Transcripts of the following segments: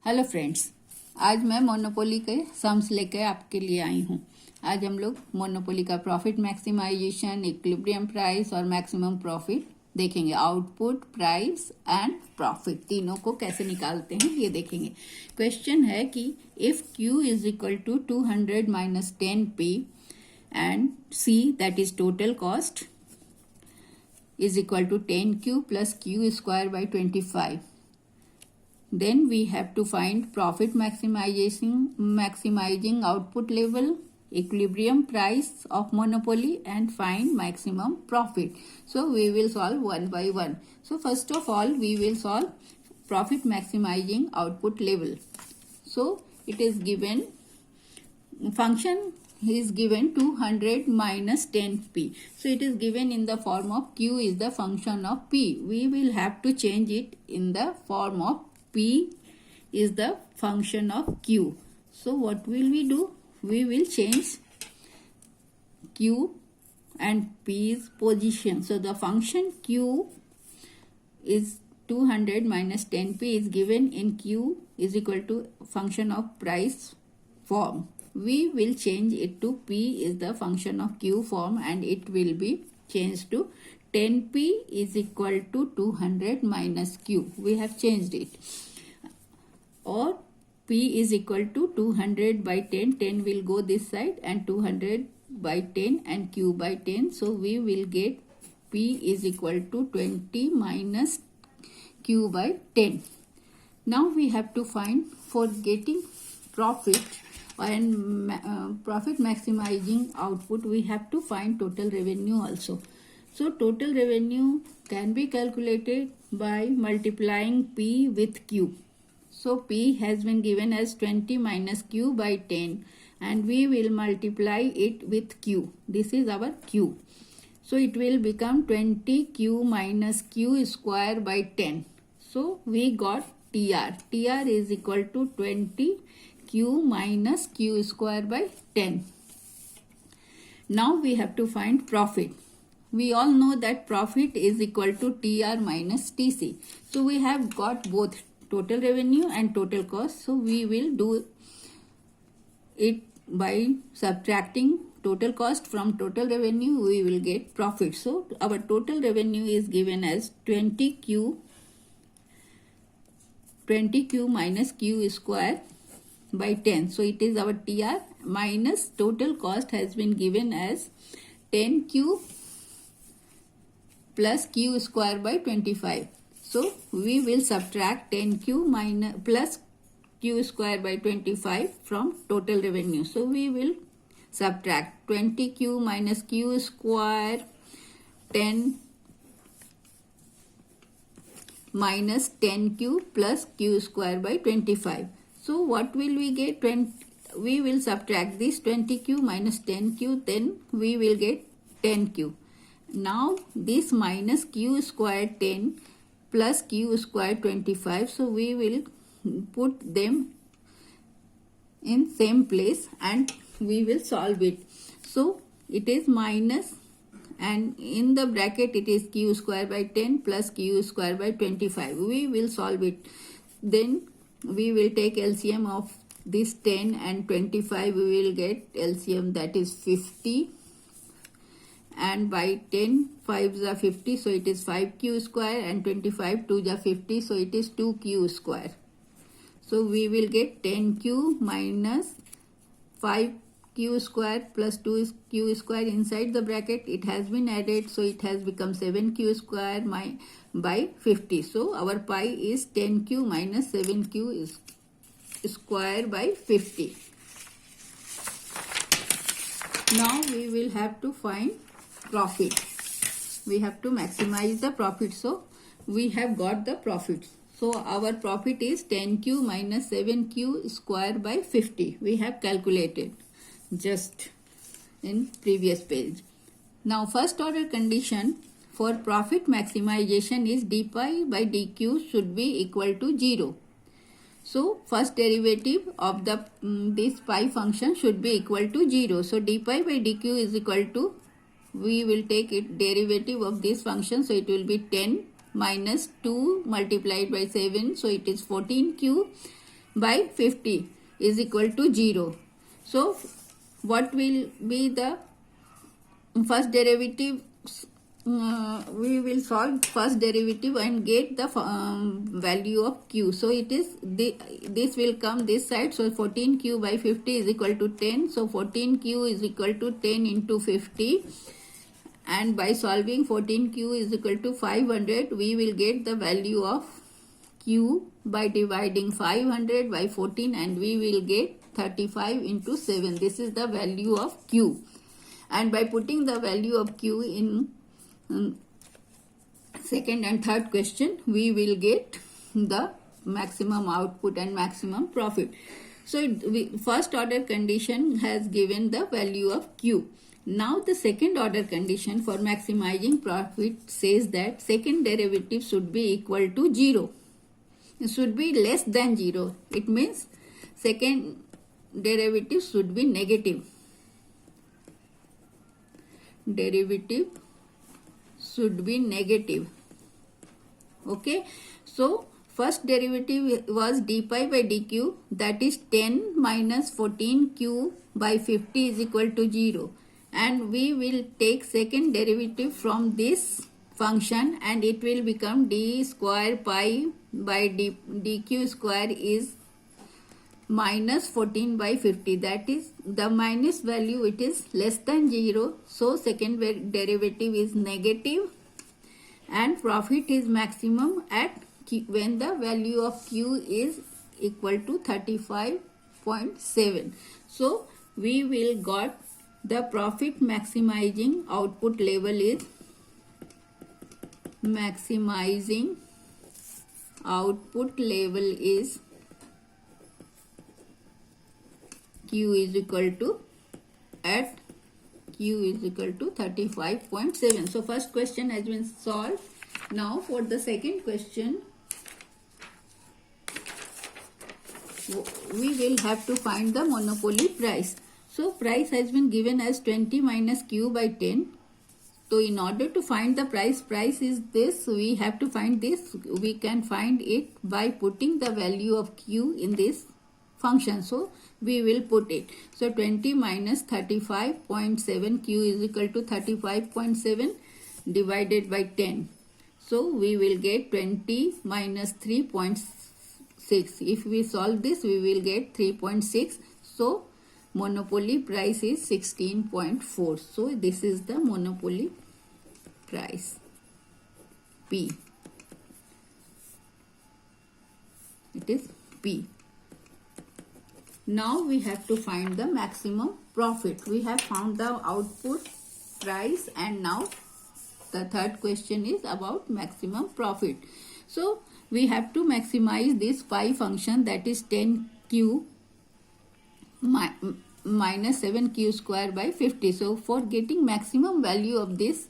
Hello friends, आज मैं monopoly के सम्स लेकर आपके लिए आई हूँ। आज हम लोग मोनोपोली का प्रॉफिट मैक्सिमाइजेशन, इक्विलिब्रियम प्राइस और मैक्सिमम प्रॉफिट देखेंगे। आउटपुट, प्राइस एंड प्रॉफिट तीनों को कैसे निकालते हैं ये देखेंगे। क्वेश्चन है कि if Q is equal to 200 minus 10P and C that is total cost is equal to 10Q plus Q square by 25. Then we have to find profit maximizing output level, equilibrium price of monopoly and find maximum profit. So we will solve one by one. So first of all we will solve profit maximizing output level. So it is given function is given 200 minus 10P. So it is given in the form of Q is the function of P. We will have to change it in the form of P is the function of Q. So what will we do? We will change Q and P's position. So the function Q is 200 minus 10P is given in Q is equal to function of price form. We will change it to P is the function of Q form and it will be changed to 10P is equal to 200 minus Q. We have changed it. Or P is equal to 200 by 10. 10 will go this side and 200 by 10 and Q by 10. So we will get P is equal to 20 minus Q by 10. Now we have to find for getting profit and profit maximizing output, we have to find total revenue also. So total revenue can be calculated by multiplying P with Q. So P has been given as 20 minus Q by 10 and we will multiply it with Q. This is our Q. So it will become 20Q minus Q square by 10. So we got TR. TR is equal to 20Q minus Q square by 10. Now we have to find profit. We all know that profit is equal to TR minus TC. So we have got both total revenue and total cost. So we will do it by subtracting total cost from total revenue. We will get profit. So our total revenue is given as 20Q minus Q square by 10. So it is our TR minus total cost has been given as 10Q plus Q square by 25. So we will subtract 10Q minus plus Q square by 25 from total revenue. So we will subtract 20Q minus Q square 10 minus 10Q plus Q square by 25. So what will we get? We will subtract this 20Q minus 10Q, then we will get 10Q. Now this minus Q square 10 plus Q square 25. So we will put them in same place and we will solve it. So it is minus and in the bracket it is Q square by 10 plus Q square by 25. We will solve it. Then we will take LCM of this 10 and 25. We will get LCM that is 50 and by 10 5s are 50, so it is 5Q square and 25 2s are 50, so it is 2Q square. So we will get 10Q minus 5Q square plus 2Q square inside the bracket. It has been added, so it has become 7Q square by 50. So our pi is 10Q minus 7Q square by 50. Now we will have to find profit. We have to maximize the profit. So we have got the profit. So our profit is 10Q minus 7Q square by 50. We have calculated just in previous page. Now first order condition for profit maximization is d pi by dq should be equal to 0. So first derivative of the this pi function should be equal to 0. So d pi by dq is equal to, we will take it derivative of this function. So it will be 10 minus 2 multiplied by 7. So it is 14Q by 50 is equal to 0. So what will be the first derivative? We will solve first derivative and get the value of q. So it is this will come this side. So 14q by 50 is equal to 10. So 14q is equal to 10 into 50. And by solving 14q is equal to 500, we will get the value of q by dividing 500 by 14, and we will get 35 into 7. This is the value of q. And by putting the value of q in second and third question, we will get the maximum output and maximum profit. So first order condition has given the value of q. Now the second order condition for maximizing profit says that second derivative should be equal to 0. It should be less than 0. It means second derivative should be negative. Derivative should be negative. Okay. So first derivative was d pi by dq, that is 10 minus 14q by 50 is equal to 0. And we will take second derivative from this function, and it will become d square pi by dq square is minus 14 by 50. That is the minus value, it is less than 0. So second derivative is negative, and profit is maximum at q, when the value of q is equal to 35.7. So we will got the profit maximizing output level is q is equal to 35.7. So first question has been solved. Now for the second question, we will have to find the monopoly price. So price has been given as 20 minus q by 10. So in order to find the price is this, we have to find this. We can find it by putting the value of q in this function. So we will put it. So 20 minus 35.7, q is equal to 35.7 divided by 10. So we will get 20 minus 3.6. If we solve this, we will get 3.6. So monopoly price is 16.4. So this is the monopoly price P. It is P. Now we have to find the maximum profit. We have found the output price, and now the third question is about maximum profit. So we have to maximize this pi function, that is 10q minus 7q square by 50. So for getting maximum value of this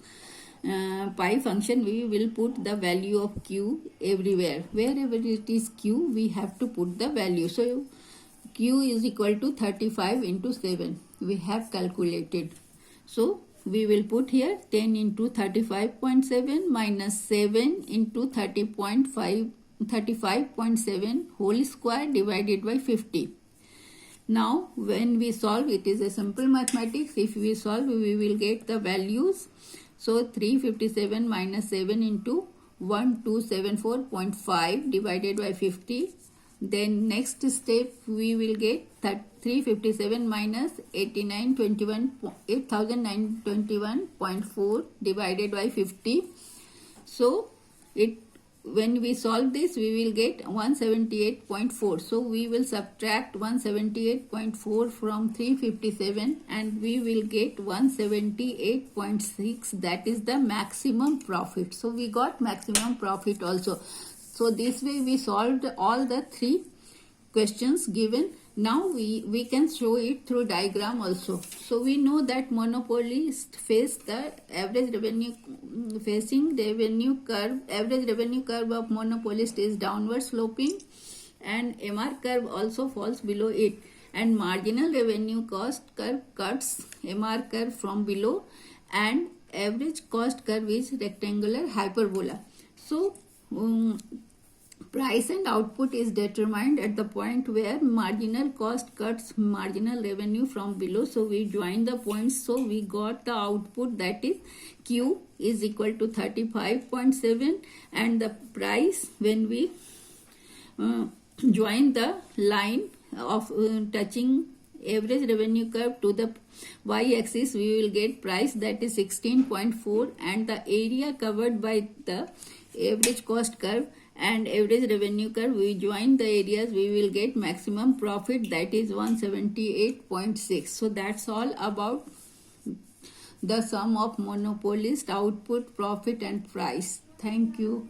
pi function, we will put the value of q everywhere. Wherever it is q, we have to put the value. So q is equal to 35 into 7. We have calculated. So we will put here 10 into 35.7 minus 7 into 35.7 whole square divided by 50. Now when we solve, it is a simple mathematics. If we solve, we will get the values. So 357 minus 7 into 1274.5 divided by 50. Then next step, we will get 357 minus 8921.4 divided by 50. So when we solve this, we will get 178.4. So we will subtract 178.4 from 357, and we will get 178.6. That is the maximum profit. So we got maximum profit also. So this way we solved all the three questions given. Now we can show it through diagram also. So we know that monopolists face the average revenue curve. Average revenue curve of monopolist is downward sloping, and MR curve also falls below it. And marginal revenue cost curve cuts MR curve from below, and average cost curve is rectangular hyperbola. So Price and output is determined at the point where marginal cost cuts marginal revenue from below. So we join the points. So we got the output, that is Q is equal to 35.7, and the price, when we join the line of touching average revenue curve to the y-axis, we will get price, that is 16.4, and the area covered by the average cost curve and average revenue curve, we join the areas, we will get maximum profit, that is 178.6. So that's all about the sum of monopolist, output, profit and price. Thank you.